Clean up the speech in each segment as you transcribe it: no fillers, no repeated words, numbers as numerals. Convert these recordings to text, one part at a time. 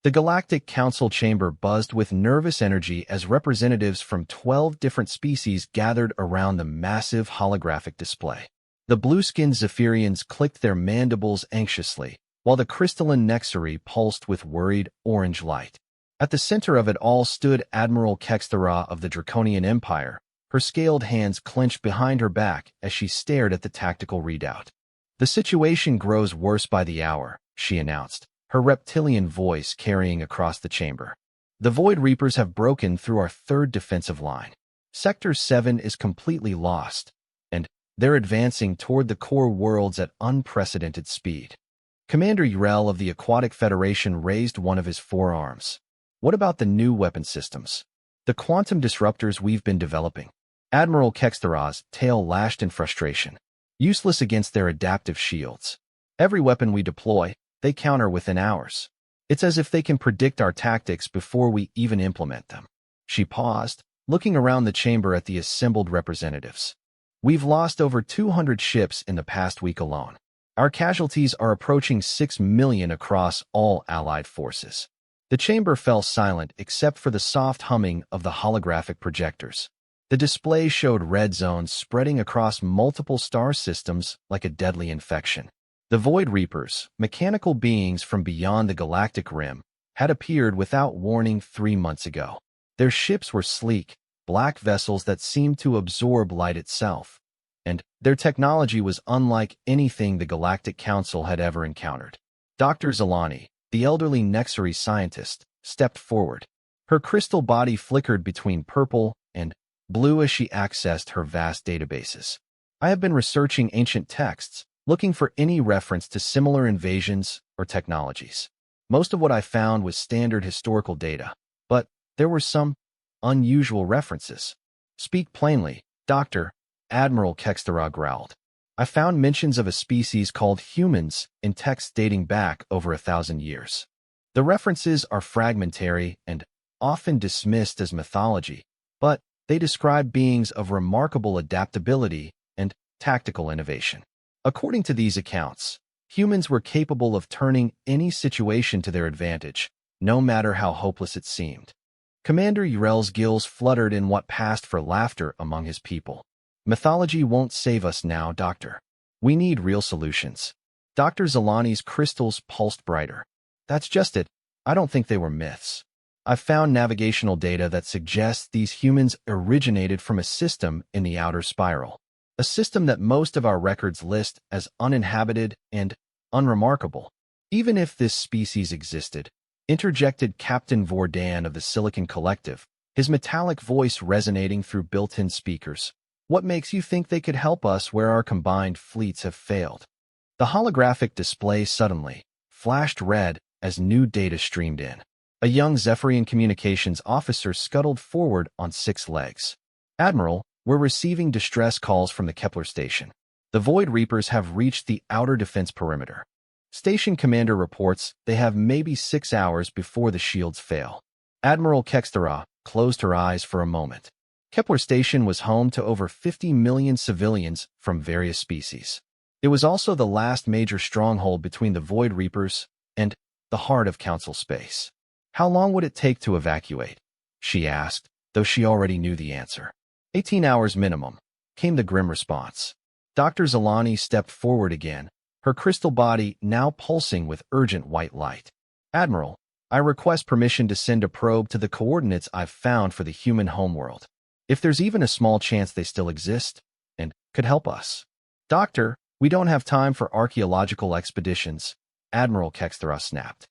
The Galactic Council chamber buzzed with nervous energy as representatives from 12 different species gathered around the massive holographic display. The blue-skinned Zephyrians clicked their mandibles anxiously, while the crystalline Nexari pulsed with worried orange light. At the center of it all stood Admiral Kexthara of the Draconian Empire, her scaled hands clenched behind her back as she stared at the tactical readout. "The situation grows worse by the hour," she announced, her reptilian voice carrying across the chamber. "The Void Reapers have broken through our third defensive line. Sector 7 is completely lost, and they're advancing toward the core worlds at unprecedented speed." Commander Yrel of the Aquatic Federation raised one of his forearms. "What about the new weapon systems? The quantum disruptors we've been developing?" Admiral Kexthara's tail lashed in frustration. "Useless against their adaptive shields. Every weapon we deploy, they counter within hours. It's as if they can predict our tactics before we even implement them." She paused, looking around the chamber at the assembled representatives. "We've lost over 200 ships in the past week alone. Our casualties are approaching 6 million across all allied forces." The chamber fell silent except for the soft humming of the holographic projectors. The display showed red zones spreading across multiple star systems like a deadly infection. The Void Reapers, mechanical beings from beyond the galactic rim, had appeared without warning 3 months ago. Their ships were sleek, black vessels that seemed to absorb light itself, and their technology was unlike anything the Galactic Council had ever encountered. Dr. Zalani, the elderly Nexari scientist, stepped forward. Her crystal body flickered between purple and blue as she accessed her vast databases. "I have been researching ancient texts, looking for any reference to similar invasions or technologies. Most of what I found was standard historical data, but there were some unusual references." "Speak plainly, Doctor," Admiral Kexthara growled. "I found mentions of a species called humans in texts dating back over 1,000 years. The references are fragmentary and often dismissed as mythology, but they describe beings of remarkable adaptability and tactical innovation. According to these accounts, humans were capable of turning any situation to their advantage, no matter how hopeless it seemed." Commander Yrel's gills fluttered in what passed for laughter among his people. "Mythology won't save us now, Doctor. We need real solutions." Dr. Zalani's crystals pulsed brighter. "That's just it. I don't think they were myths. I've found navigational data that suggests these humans originated from a system in the outer spiral. A system that most of our records list as uninhabited and unremarkable. Even if this species existed," interjected Captain Vordan of the Silicon Collective, his metallic voice resonating through built-in speakers. "What makes you think they could help us where our combined fleets have failed?" The holographic display suddenly flashed red as new data streamed in. A young Zephyrian communications officer scuttled forward on 6 legs. "Admiral, we're receiving distress calls from the Kepler station. The Void Reapers have reached the outer defense perimeter. Station commander reports they have maybe 6 hours before the shields fail." Admiral Kexthara closed her eyes for a moment. Kepler Station was home to over 50 million civilians from various species. It was also the last major stronghold between the Void Reapers and the heart of Council space. "How long would it take to evacuate?" she asked, though she already knew the answer. 18 hours minimum," came the grim response. Dr. Zalani stepped forward again, her crystal body now pulsing with urgent white light. "Admiral, I request permission to send a probe to the coordinates I've found for the human homeworld. If there's even a small chance they still exist and could help us." "Doctor, we don't have time for archaeological expeditions," Admiral Kexthara snapped.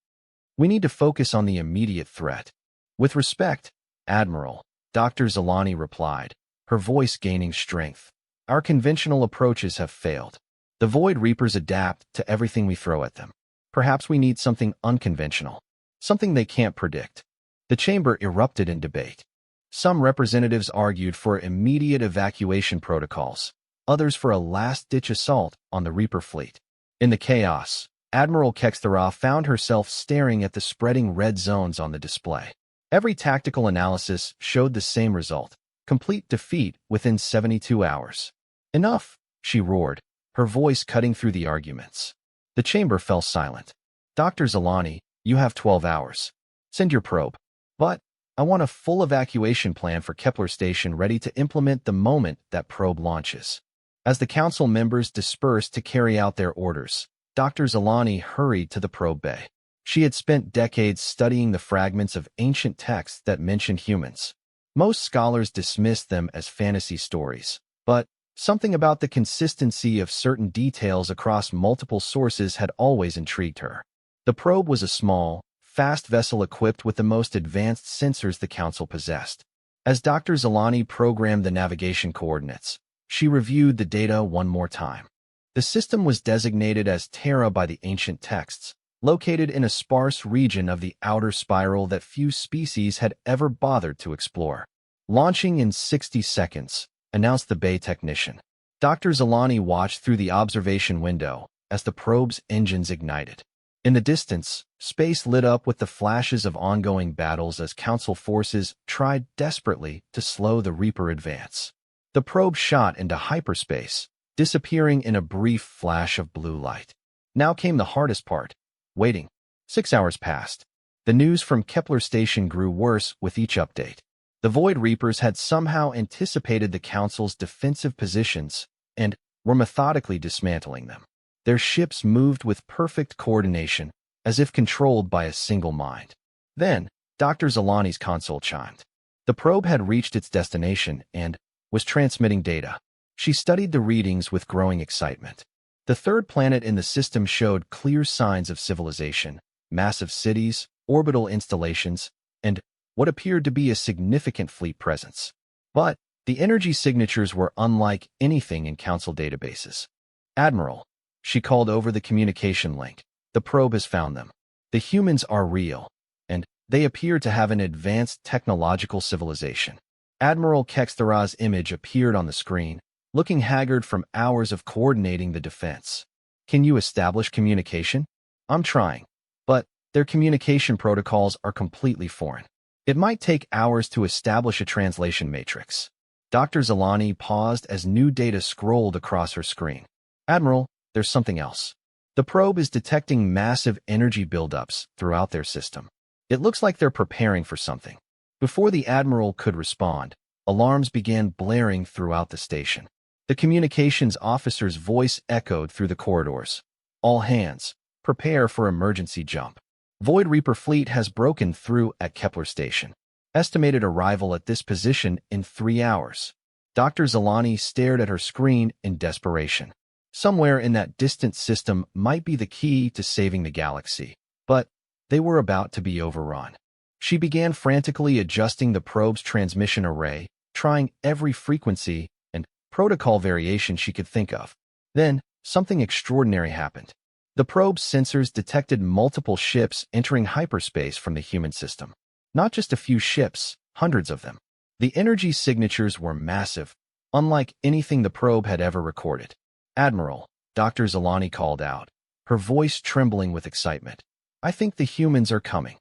"We need to focus on the immediate threat." "With respect, Admiral," Dr. Zalani replied, her voice gaining strength. "Our conventional approaches have failed. The Void Reapers adapt to everything we throw at them. Perhaps we need something unconventional, something they can't predict." The chamber erupted in debate. Some representatives argued for immediate evacuation protocols, others for a last-ditch assault on the Reaper fleet. In the chaos, Admiral Kexthara found herself staring at the spreading red zones on the display. Every tactical analysis showed the same result: complete defeat within 72 hours. "Enough," she roared, her voice cutting through the arguments. The chamber fell silent. "Dr. Zalani, you have 12 hours. Send your probe. But I want a full evacuation plan for Kepler Station ready to implement the moment that probe launches. As the council members dispersed to carry out their orders, Dr. Zalani hurried to the probe bay. She had spent decades studying the fragments of ancient texts that mentioned humans. Most scholars dismissed them as fantasy stories, but something about the consistency of certain details across multiple sources had always intrigued her. The probe was a small, fast vessel equipped with the most advanced sensors the Council possessed. As Dr. Zalani programmed the navigation coordinates, she reviewed the data one more time. The system was designated as Terra by the ancient texts, located in a sparse region of the outer spiral that few species had ever bothered to explore. Launching in 60 seconds, announced the bay technician. Dr. Zalani watched through the observation window as the probe's engines ignited. In the distance, space lit up with the flashes of ongoing battles as Council forces tried desperately to slow the Reaper advance. The probe shot into hyperspace, disappearing in a brief flash of blue light. Now came the hardest part, waiting. 6 hours passed. The news from Kepler Station grew worse with each update. The Void Reapers had somehow anticipated the Council's defensive positions and were methodically dismantling them. Their ships moved with perfect coordination, as if controlled by a single mind. Then, Dr. Zalani's console chimed. The probe had reached its destination and was transmitting data. She studied the readings with growing excitement. The third planet in the system showed clear signs of civilization, massive cities, orbital installations, and what appeared to be a significant fleet presence. But the energy signatures were unlike anything in Council databases. Admiral, she called over the communication link. The probe has found them. The humans are real, and they appear to have an advanced technological civilization. Admiral Kexthara's image appeared on the screen, looking haggard from hours of coordinating the defense. Can you establish communication? I'm trying, but their communication protocols are completely foreign. It might take hours to establish a translation matrix. Dr. Zalani paused as new data scrolled across her screen. Admiral, there's something else. The probe is detecting massive energy buildups throughout their system. It looks like they're preparing for something. Before the Admiral could respond, alarms began blaring throughout the station. The communications officer's voice echoed through the corridors. All hands, prepare for emergency jump. Void Reaper fleet has broken through at Kepler Station. Estimated arrival at this position in 3 hours. Dr. Zalani stared at her screen in desperation. Somewhere in that distant system might be the key to saving the galaxy, but they were about to be overrun. She began frantically adjusting the probe's transmission array, trying every frequency and protocol variation she could think of. Then, something extraordinary happened. The probe's sensors detected multiple ships entering hyperspace from the human system. Not just a few ships, hundreds of them. The energy signatures were massive, unlike anything the probe had ever recorded. Admiral, Dr. Zalani called out, her voice trembling with excitement. I think the humans are coming.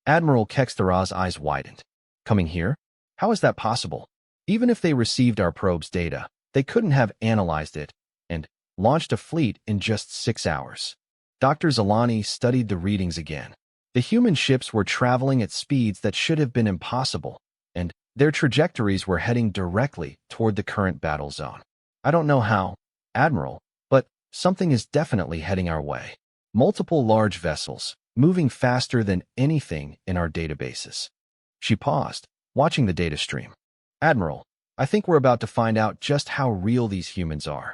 Admiral Kexthara's eyes widened. Coming here? How is that possible? Even if they received our probe's data, they couldn't have analyzed it and launched a fleet in just 6 hours. Dr. Zalani studied the readings again. The human ships were traveling at speeds that should have been impossible, and their trajectories were heading directly toward the current battle zone. I don't know how, Admiral, but something is definitely heading our way. Multiple large vessels, moving faster than anything in our databases. She paused, watching the data stream. Admiral, I think we're about to find out just how real these humans are.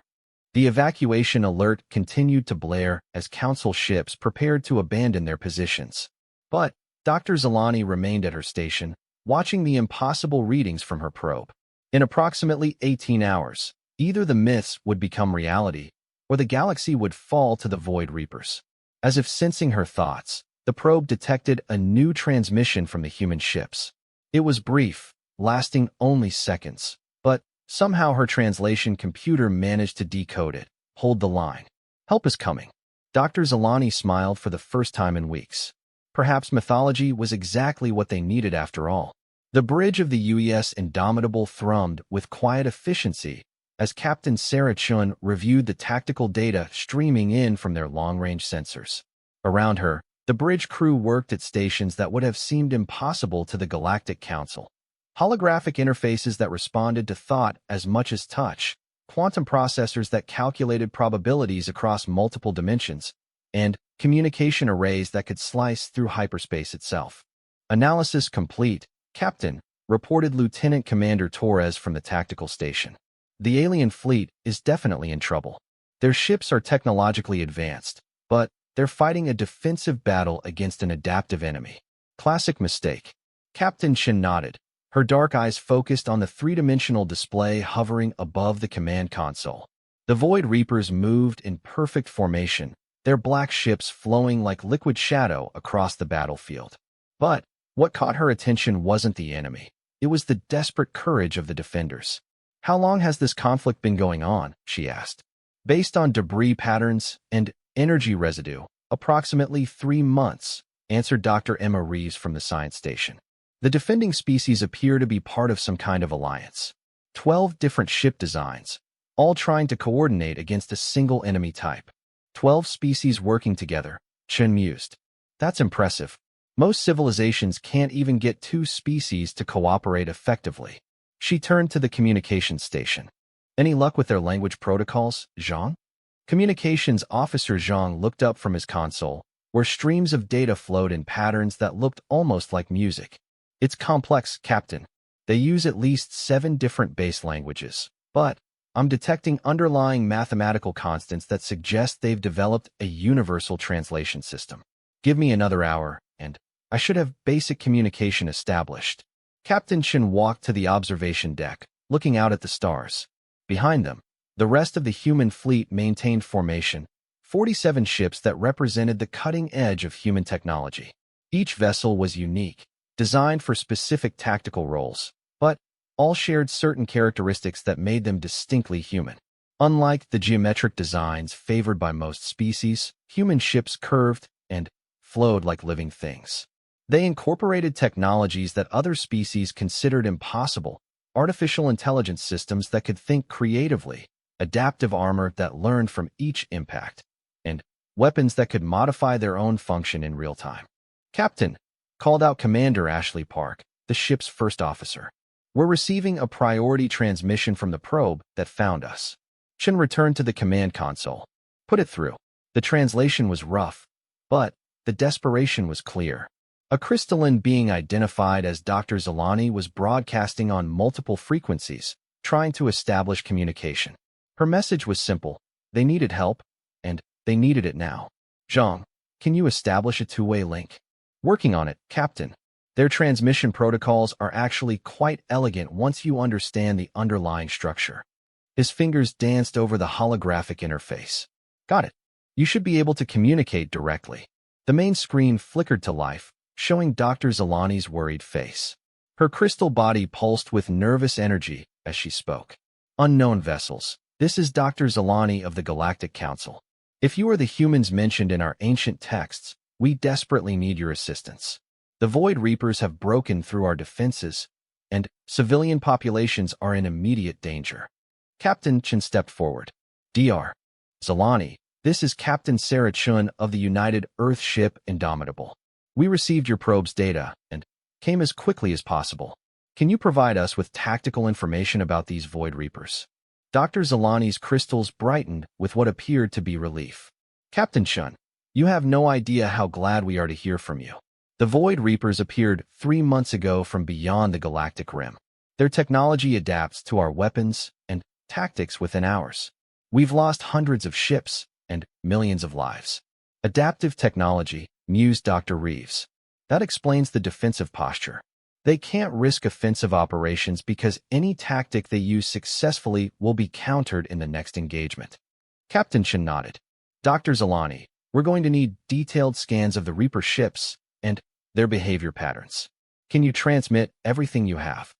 The evacuation alert continued to blare as Council ships prepared to abandon their positions. But Dr. Zalani remained at her station, watching the impossible readings from her probe. In approximately 18 hours, either the myths would become reality, or the galaxy would fall to the Void Reapers. As if sensing her thoughts, the probe detected a new transmission from the human ships. It was brief, lasting only seconds, but somehow her translation computer managed to decode it. Hold the line. Help is coming. Dr. Zalani smiled for the first time in weeks. Perhaps mythology was exactly what they needed after all. The bridge of the UES Indomitable thrummed with quiet efficiency as Captain Sarah Chun reviewed the tactical data streaming in from their long-range sensors. Around her, the The bridge crew worked at stations that would have seemed impossible to the Galactic Council. Holographic interfaces that responded to thought as much as touch, quantum processors that calculated probabilities across multiple dimensions, and communication arrays that could slice through hyperspace itself. Analysis complete, Captain, reported Lieutenant Commander Torres from the tactical station. The alien fleet is definitely in trouble. Their ships are technologically advanced, but they're fighting a defensive battle against an adaptive enemy. Classic mistake. Captain Chen nodded, her dark eyes focused on the three-dimensional display hovering above the command console. The Void Reapers moved in perfect formation, their black ships flowing like liquid shadow across the battlefield. But what caught her attention wasn't the enemy. It was the desperate courage of the defenders. "How long has this conflict been going on?" she asked. "Based on debris patterns and energy residue, approximately 3 months," answered Dr. Emma Reeves from the science station. "The defending species appear to be part of some kind of alliance. 12 different ship designs, all trying to coordinate against a single enemy type. 12 species working together," Chen mused. "That's impressive. Most civilizations can't even get 2 species to cooperate effectively." She turned to the communications station. "Any luck with their language protocols, Zhang?" Communications Officer Zhang looked up from his console, where streams of data flowed in patterns that looked almost like music. "It's complex, Captain. They use at least 7 different base languages, but I'm detecting underlying mathematical constants that suggest they've developed a universal translation system. Give me another hour, and I should have basic communication established." Captain Chen walked to the observation deck, looking out at the stars. Behind them, the rest of the human fleet maintained formation, 47 ships that represented the cutting edge of human technology. Each vessel was unique, designed for specific tactical roles, but all shared certain characteristics that made them distinctly human. Unlike the geometric designs favored by most species, human ships curved and flowed like living things. They incorporated technologies that other species considered impossible, artificial intelligence systems that could think creatively, adaptive armor that learned from each impact, and weapons that could modify their own function in real time. "Captain," called out Commander Ashley Park, the ship's first officer. "We're receiving a priority transmission from the probe that found us." Chen returned to the command console. "Put it through." The translation was rough, but the desperation was clear. A crystalline being identified as Dr. Zalani was broadcasting on multiple frequencies, trying to establish communication. Her message was simple: they needed help, and they needed it now. "Zhang, can you establish a two-way link?" "Working on it, Captain. Their transmission protocols are actually quite elegant once you understand the underlying structure." His fingers danced over the holographic interface. "Got it. You should be able to communicate directly." The main screen flickered to life, showing Dr. Zalani's worried face. Her crystal body pulsed with nervous energy as she spoke. "Unknown vessels. This is Dr. Zalani of the Galactic Council. If you are the humans mentioned in our ancient texts, we desperately need your assistance. The Void Reapers have broken through our defenses, and civilian populations are in immediate danger." Captain Chen stepped forward. "Dr. Zalani, this is Captain Sarah Chun of the United Earth ship Indomitable. We received your probe's data and came as quickly as possible. Can you provide us with tactical information about these Void Reapers?" Dr. Zalani's crystals brightened with what appeared to be relief. "Captain Chun, you have no idea how glad we are to hear from you. The Void Reapers appeared 3 months ago from beyond the galactic rim. Their technology adapts to our weapons and tactics within hours. We've lost hundreds of ships and millions of lives." "Adaptive technology," mused Dr. Reeves. "That explains the defensive posture. They can't risk offensive operations because any tactic they use successfully will be countered in the next engagement." Captain Chen nodded. "Dr. Zalani, we're going to need detailed scans of the Reaper ships and their behavior patterns. Can you transmit everything you have?"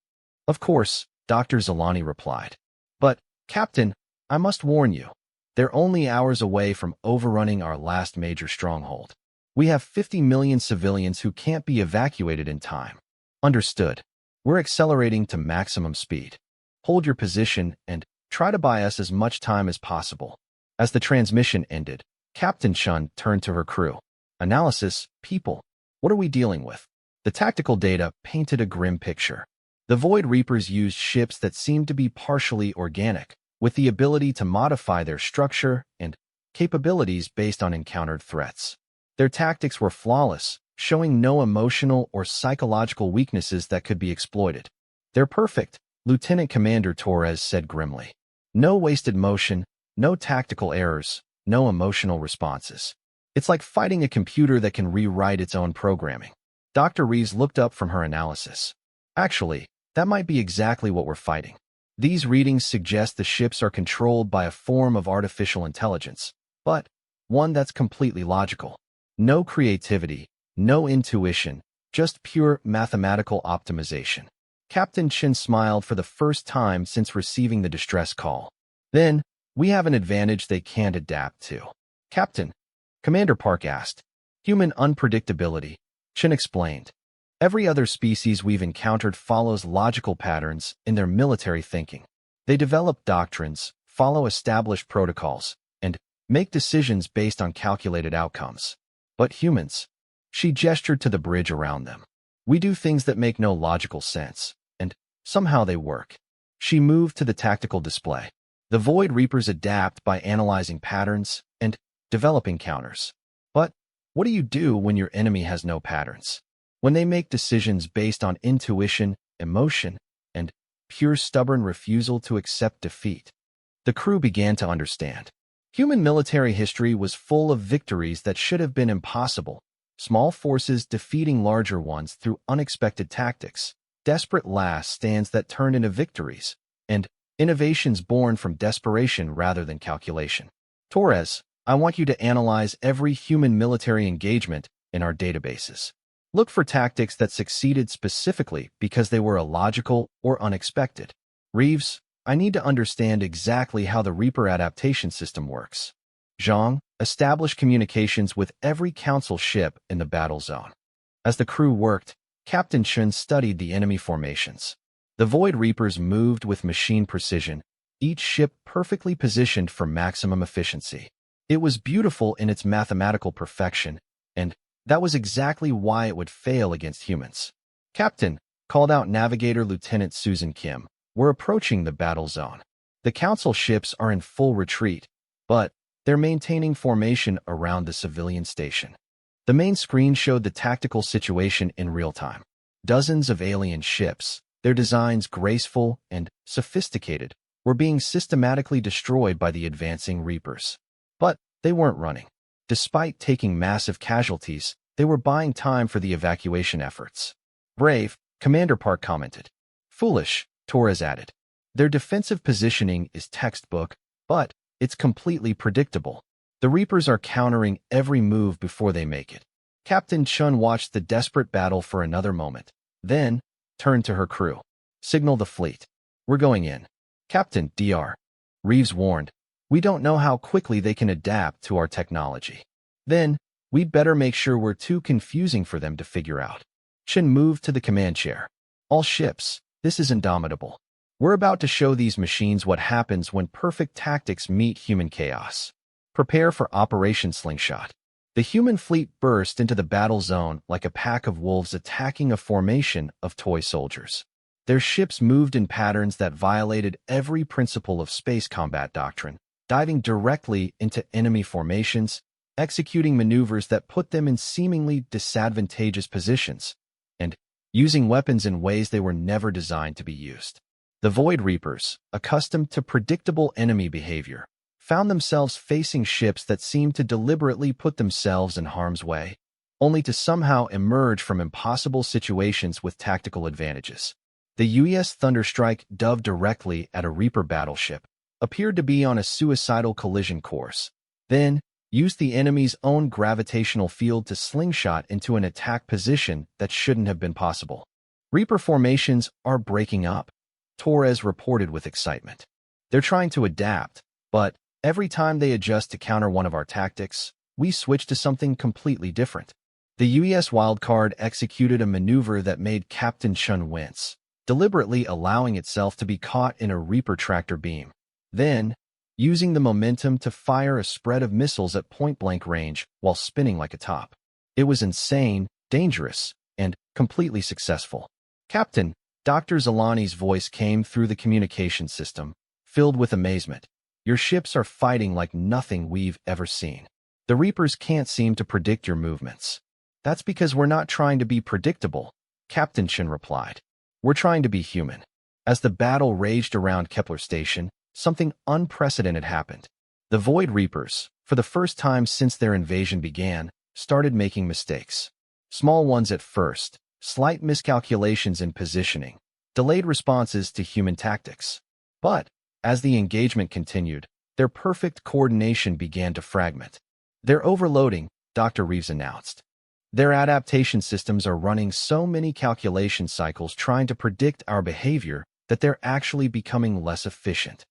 "Of course," Dr. Zalani replied. "But, Captain, I must warn you, they're only hours away from overrunning our last major stronghold. We have 50 million civilians who can't be evacuated in time." "Understood. We're accelerating to maximum speed. Hold your position and try to buy us as much time as possible." As the transmission ended, Captain Chun turned to her crew. Analysis, people. What are we dealing with? The tactical data painted a grim picture. The Void Reapers used ships that seemed to be partially organic, with the ability to modify their structure and capabilities based on encountered threats. Their tactics were flawless, showing no emotional or psychological weaknesses that could be exploited. "They're perfect," Lieutenant Commander Torres said grimly. "No wasted motion, no tactical errors, no emotional responses. It's like fighting a computer that can rewrite its own programming." Dr. Reeves looked up from her analysis. "Actually, that might be exactly what we're fighting. These readings suggest the ships are controlled by a form of artificial intelligence, but one that's completely logical. No creativity, no intuition, just pure mathematical optimization." Captain Chin smiled for the first time since receiving the distress call. "Then, we have an advantage they can't adapt to." "Captain," Commander Park asked. "Human unpredictability," Chin explained. "Every other species we've encountered follows logical patterns in their military thinking. They develop doctrines, follow established protocols, and make decisions based on calculated outcomes. But humans," she gestured to the bridge around them, "we do things that make no logical sense, and somehow they work." She moved to the tactical display. "The Void Reapers adapt by analyzing patterns and developing counters. But what do you do when your enemy has no patterns? When they make decisions based on intuition, emotion, and pure stubborn refusal to accept defeat?" The crew began to understand. Human military history was full of victories that should have been impossible. Small forces defeating larger ones through unexpected tactics, desperate last stands that turned into victories, and innovations born from desperation rather than calculation. "Torres, I want you to analyze every human military engagement in our databases. Look for tactics that succeeded specifically because they were illogical or unexpected. Reeves, I need to understand exactly how the Reaper adaptation system works. Zhang, establish communications with every Council ship in the battle zone." As the crew worked, Captain Chun studied the enemy formations. The Void Reapers moved with machine precision, each ship perfectly positioned for maximum efficiency. It was beautiful in its mathematical perfection, and that was exactly why it would fail against humans. "Captain," called out Navigator Lieutenant Susan Kim, "we're approaching the battle zone. The Council ships are in full retreat, but they're maintaining formation around the civilian station." The main screen showed the tactical situation in real time. Dozens of alien ships, their designs graceful and sophisticated, were being systematically destroyed by the advancing Reapers. But they weren't running. Despite taking massive casualties, they were buying time for the evacuation efforts. "Brave," Commander Park commented. "Foolish," Torres added. "Their defensive positioning is textbook, but it's completely predictable. The Reapers are countering every move before they make it." Captain Chun watched the desperate battle for another moment, then turned to her crew. "Signal the fleet. We're going in." "Captain, Dr. Reeves warned, "We don't know how quickly they can adapt to our technology. Then, we'd better make sure we're too confusing for them to figure out." Chin moved to the command chair. "All ships, this is indomitable. We're about to show these machines what happens when perfect tactics meet human chaos. Prepare for Operation Slingshot." The human fleet burst into the battle zone like a pack of wolves attacking a formation of toy soldiers. Their ships moved in patterns that violated every principle of space combat doctrine, diving directly into enemy formations, executing maneuvers that put them in seemingly disadvantageous positions, and using weapons in ways they were never designed to be used. The Void Reapers, accustomed to predictable enemy behavior, found themselves facing ships that seemed to deliberately put themselves in harm's way, only to somehow emerge from impossible situations with tactical advantages. The U.S. Thunderstrike dove directly at a Reaper battleship, appeared to be on a suicidal collision course, then used the enemy's own gravitational field to slingshot into an attack position that shouldn't have been possible. "Reaper formations are breaking up," Torres reported with excitement. "They're trying to adapt, but every time they adjust to counter one of our tactics, we switch to something completely different." The U.S. wildcard executed a maneuver that made Captain Chun wince, deliberately allowing itself to be caught in a Reaper tractor beam. Then, using the momentum to fire a spread of missiles at point-blank range while spinning like a top. It was insane, dangerous, and completely successful. Captain, Dr. Zalani's voice came through the communication system, filled with amazement. Your ships are fighting like nothing we've ever seen. The Reapers can't seem to predict your movements. That's because we're not trying to be predictable, Captain Chen replied. We're trying to be human. As the battle raged around Kepler Station, something unprecedented happened. The Void Reapers, for the first time since their invasion began, started making mistakes. Small ones at first, slight miscalculations in positioning, delayed responses to human tactics. But, as the engagement continued, their perfect coordination began to fragment. They're overloading, Dr. Reeves announced. Their adaptation systems are running so many calculation cycles trying to predict our behavior that they're actually becoming less efficient.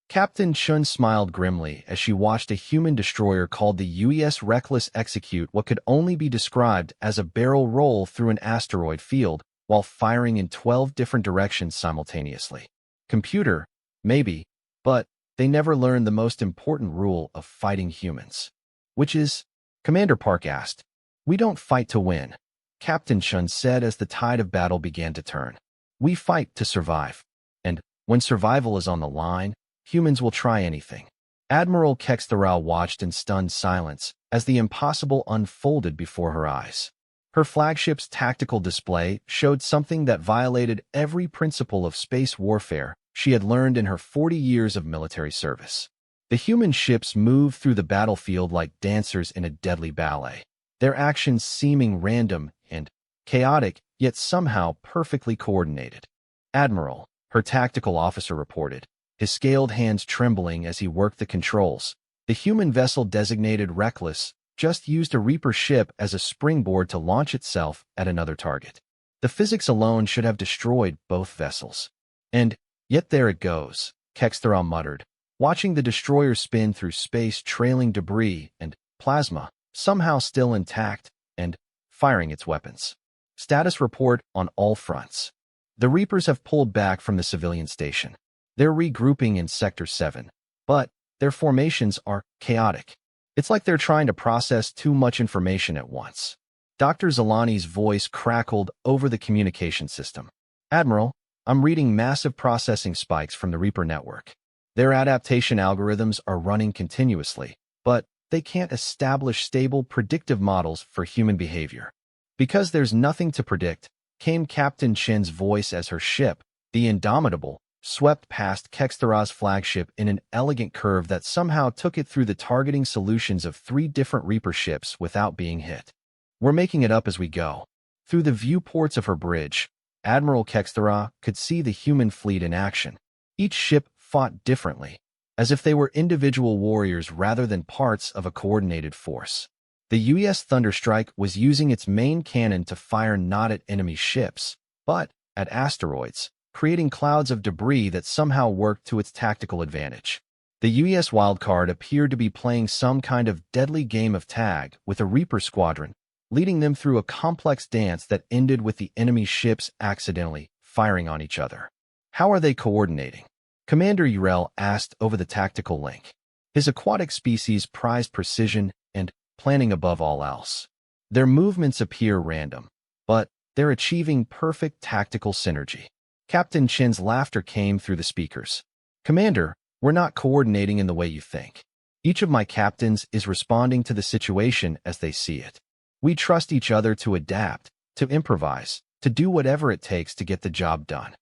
Captain Chun smiled grimly as she watched a human destroyer called the UES Reckless execute what could only be described as a barrel roll through an asteroid field while firing in 12 different directions simultaneously. Computer, maybe, but they never learned the most important rule of fighting humans. Which is, Commander Park asked. We don't fight to win, Captain Chun said as the tide of battle began to turn. We fight to survive. And when survival is on the line, humans will try anything. Admiral Kextheral watched in stunned silence as the impossible unfolded before her eyes. Her flagship's tactical display showed something that violated every principle of space warfare she had learned in her 40 years of military service. The human ships moved through the battlefield like dancers in a deadly ballet, their actions seeming random and chaotic, yet somehow perfectly coordinated. Admiral, her tactical officer reported, his scaled hands trembling as he worked the controls. The human vessel designated Reckless just used a Reaper ship as a springboard to launch itself at another target. The physics alone should have destroyed both vessels. And yet there it goes, Kextheral muttered, watching the destroyer spin through space trailing debris and plasma, somehow still intact, and firing its weapons. Status report on all fronts. The Reapers have pulled back from the civilian station. They're regrouping in Sector 7, but their formations are chaotic. It's like they're trying to process too much information at once. Dr. Zalani's voice crackled over the communication system. Admiral, I'm reading massive processing spikes from the Reaper network. Their adaptation algorithms are running continuously, but they can't establish stable predictive models for human behavior. Because there's nothing to predict, came Captain Chen's voice as her ship, the Indomitable, swept past Kexthera's flagship in an elegant curve that somehow took it through the targeting solutions of 3 different Reaper ships without being hit. We're making it up as we go. Through the viewports of her bridge, Admiral Kexthera could see the human fleet in action. Each ship fought differently, as if they were individual warriors rather than parts of a coordinated force. The UES Thunderstrike was using its main cannon to fire not at enemy ships, but at asteroids, creating clouds of debris that somehow worked to its tactical advantage. The UES Wildcard appeared to be playing some kind of deadly game of tag with a Reaper squadron, leading them through a complex dance that ended with the enemy ships accidentally firing on each other. How are they coordinating? Commander Urel asked over the tactical link. His aquatic species prized precision and planning above all else. Their movements appear random, but they're achieving perfect tactical synergy. Captain Chen's laughter came through the speakers. Commander, we're not coordinating in the way you think. Each of my captains is responding to the situation as they see it. We trust each other to adapt, to improvise, to do whatever it takes to get the job done.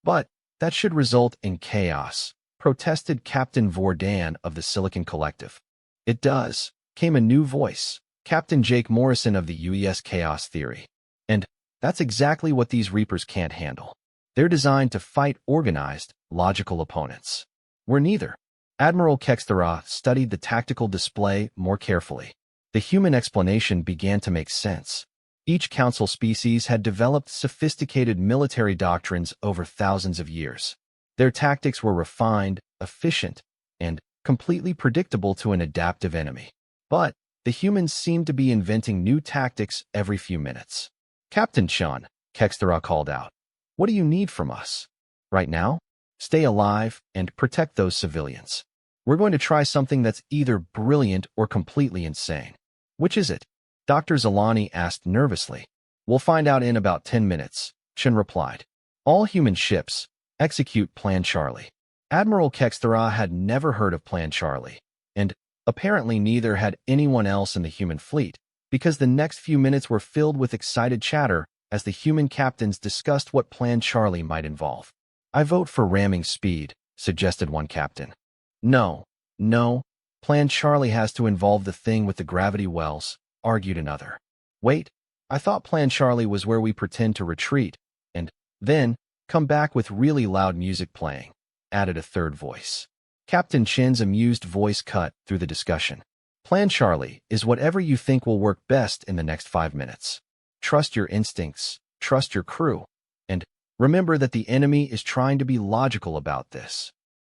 But that should result in chaos, protested Captain Vordan of the Silicon Collective. It does, came a new voice, Captain Jake Morrison of the UES Chaos Theory. And that's exactly what these Reapers can't handle. They're designed to fight organized, logical opponents. We're neither. Admiral Kexthera studied the tactical display more carefully. The human explanation began to make sense. Each council species had developed sophisticated military doctrines over thousands of years. Their tactics were refined, efficient, and completely predictable to an adaptive enemy. But the humans seemed to be inventing new tactics every few minutes. Captain Chun, Kexthera called out. What do you need from us? Right now? Stay alive and protect those civilians. We're going to try something that's either brilliant or completely insane. Which is it? Dr. Zalani asked nervously. We'll find out in about 10 minutes, Chen replied. All human ships, execute Plan Charlie. Admiral Kexthara had never heard of Plan Charlie, and apparently neither had anyone else in the human fleet, because the next few minutes were filled with excited chatter as the human captains discussed what Plan Charlie might involve. I vote for ramming speed, suggested one captain. No, Plan Charlie has to involve the thing with the gravity wells, argued another. Wait, I thought Plan Charlie was where we pretend to retreat, and then come back with really loud music playing, added a third voice. Captain Chen's amused voice cut through the discussion. Plan Charlie is whatever you think will work best in the next 5 minutes. Trust your instincts, trust your crew, and remember that the enemy is trying to be logical about this.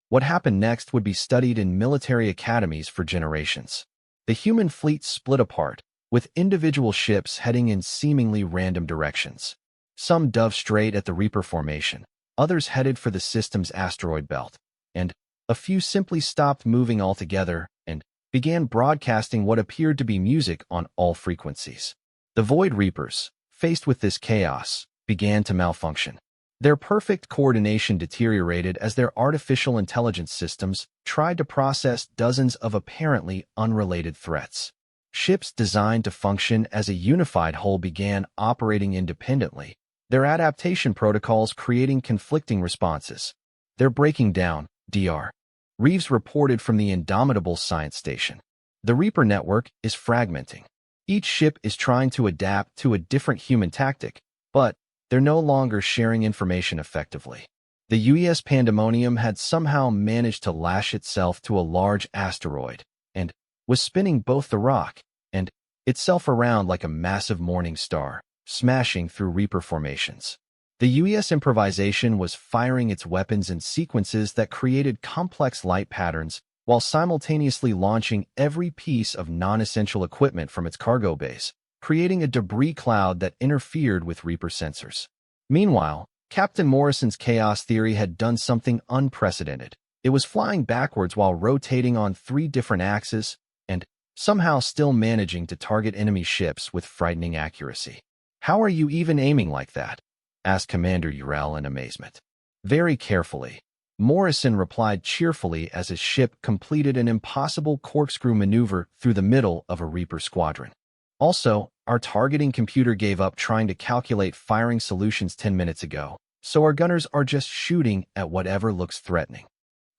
What happened next would be studied in military academies for generations. The human fleet split apart, with individual ships heading in seemingly random directions. Some dove straight at the Reaper formation, others headed for the system's asteroid belt, and a few simply stopped moving altogether and began broadcasting what appeared to be music on all frequencies. The Void Reapers, faced with this chaos, began to malfunction. Their perfect coordination deteriorated as their artificial intelligence systems tried to process dozens of apparently unrelated threats. Ships designed to function as a unified whole began operating independently, their adaptation protocols creating conflicting responses. They're breaking down, Dr. Reeves reported from the Indomitable Science Station. The Reaper network is fragmenting. Each ship is trying to adapt to a different human tactic, but they're no longer sharing information effectively. The UES pandemonium had somehow managed to lash itself to a large asteroid and was spinning both the rock and itself around like a massive morning star, smashing through Reaper formations. The UES improvisation was firing its weapons in sequences that created complex light patterns while simultaneously launching every piece of non-essential equipment from its cargo base, creating a debris cloud that interfered with Reaper sensors. Meanwhile, Captain Morrison's chaos theory had done something unprecedented. It was flying backwards while rotating on 3 different axes and somehow still managing to target enemy ships with frightening accuracy. How are you even aiming like that? Asked Commander Urel in amazement. Very carefully, Morrison replied cheerfully as his ship completed an impossible corkscrew maneuver through the middle of a Reaper squadron. Also, our targeting computer gave up trying to calculate firing solutions 10 minutes ago, so our gunners are just shooting at whatever looks threatening.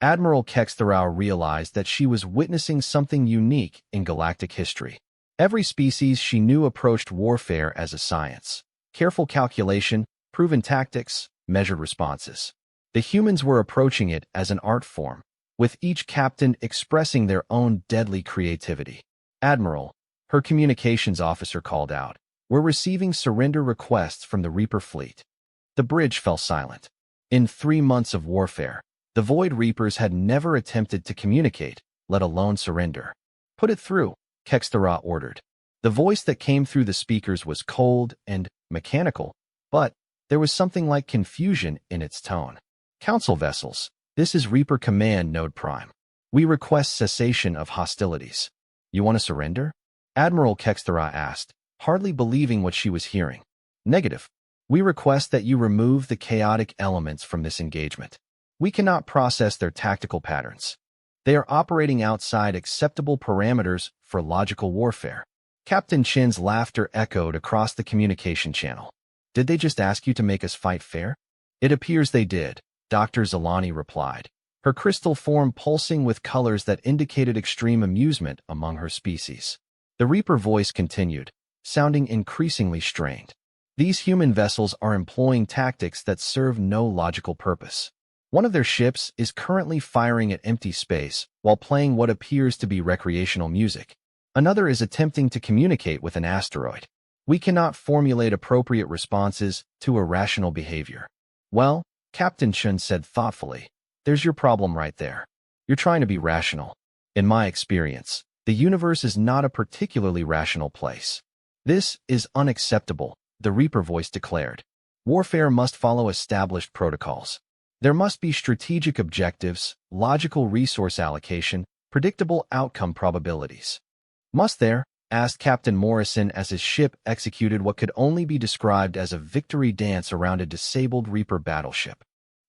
Admiral Kexthara realized that she was witnessing something unique in galactic history. Every species she knew approached warfare as a science. Careful calculation, proven tactics, measured responses. The humans were approaching it as an art form, with each captain expressing their own deadly creativity. Admiral, her communications officer called out, we're receiving surrender requests from the Reaper fleet. The bridge fell silent. In 3 months of warfare, the Void Reapers had never attempted to communicate, let alone surrender. Put it through, Kexthara ordered. The voice that came through the speakers was cold and mechanical, but there was something like confusion in its tone. Council vessels, this is Reaper Command Node Prime. We request cessation of hostilities. You want to surrender? Admiral Kexthara asked, hardly believing what she was hearing. Negative. We request that you remove the chaotic elements from this engagement. We cannot process their tactical patterns. They are operating outside acceptable parameters for logical warfare. Captain Chen's laughter echoed across the communication channel. Did they just ask you to make us fight fair? It appears they did, Dr. Zalani replied, her crystal form pulsing with colors that indicated extreme amusement among her species. The Reaper voice continued, sounding increasingly strained. These human vessels are employing tactics that serve no logical purpose. One of their ships is currently firing at empty space while playing what appears to be recreational music. Another is attempting to communicate with an asteroid. We cannot formulate appropriate responses to irrational behavior. Well, Captain Chen said thoughtfully, there's your problem right there. You're trying to be rational. In my experience, the universe is not a particularly rational place. This is unacceptable, the Reaper voice declared. Warfare must follow established protocols. There must be strategic objectives, logical resource allocation, predictable outcome probabilities. Must there? asked Captain Morrison as his ship executed what could only be described as a victory dance around a disabled Reaper battleship.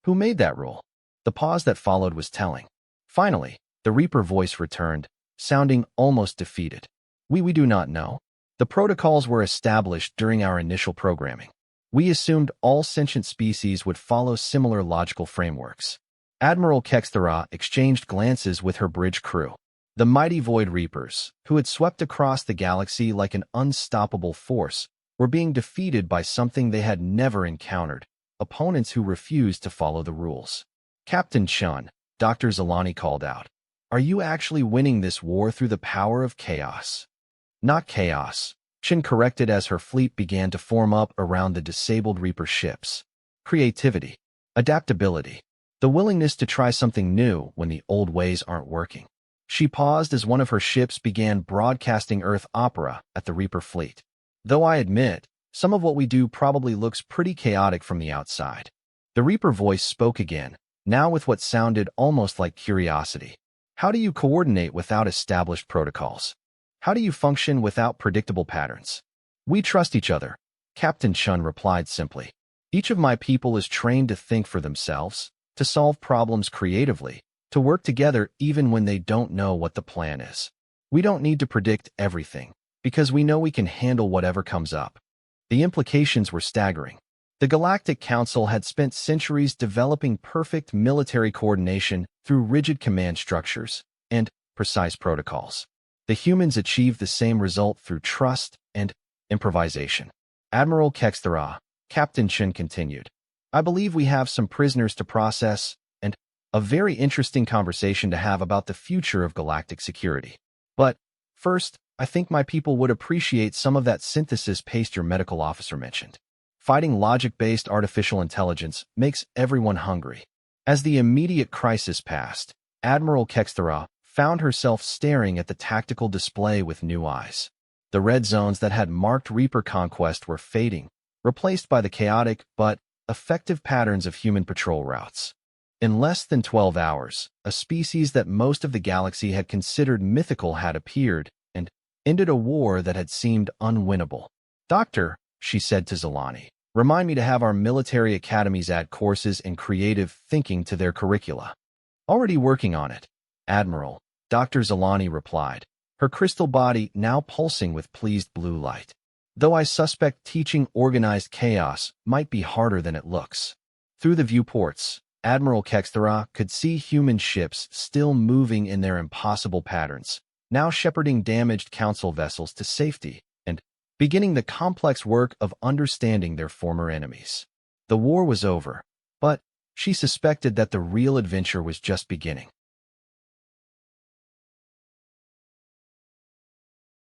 Who made that rule? The pause that followed was telling. Finally, the Reaper voice returned, sounding almost defeated. We do not know. The protocols were established during our initial programming. We assumed all sentient species would follow similar logical frameworks. Admiral Kexthara exchanged glances with her bridge crew. The mighty Void Reapers, who had swept across the galaxy like an unstoppable force, were being defeated by something they had never encountered, opponents who refused to follow the rules. Captain Chun, Dr. Zalani called out, "Are you actually winning this war through the power of chaos?" "Not chaos," Chun corrected as her fleet began to form up around the disabled Reaper ships. "Creativity, adaptability, the willingness to try something new when the old ways aren't working." She paused as one of her ships began broadcasting Earth opera at the Reaper fleet. "Though I admit, some of what we do probably looks pretty chaotic from the outside." The Reaper voice spoke again, now with what sounded almost like curiosity. "How do you coordinate without established protocols? How do you function without predictable patterns?" "We trust each other," Captain Chun replied simply. "Each of my people is trained to think for themselves, to solve problems creatively, to work together even when they don't know what the plan is. We don't need to predict everything, because we know we can handle whatever comes up." The implications were staggering. The Galactic Council had spent centuries developing perfect military coordination through rigid command structures and precise protocols. The humans achieved the same result through trust and improvisation. Admiral Kexthara, Captain Chun continued, "I believe we have some prisoners to process and a very interesting conversation to have about the future of galactic security. But first, I think my people would appreciate some of that synthesis paste your medical officer mentioned. Fighting logic-based artificial intelligence makes everyone hungry." As the immediate crisis passed, Admiral Kexthara found herself staring at the tactical display with new eyes. The red zones that had marked Reaper conquest were fading, replaced by the chaotic but effective patterns of human patrol routes. In less than 12 hours, a species that most of the galaxy had considered mythical had appeared and ended a war that had seemed unwinnable. "Doctor," she said to Zalani, "remind me to have our military academies add courses in creative thinking to their curricula." "Already working on it, Admiral," Dr. Zalani replied, her crystal body now pulsing with pleased blue light. "Though I suspect teaching organized chaos might be harder than it looks." Through the viewports, Admiral Kexthara could see human ships still moving in their impossible patterns, now shepherding damaged council vessels to safety and beginning the complex work of understanding their former enemies. The war was over, but she suspected that the real adventure was just beginning.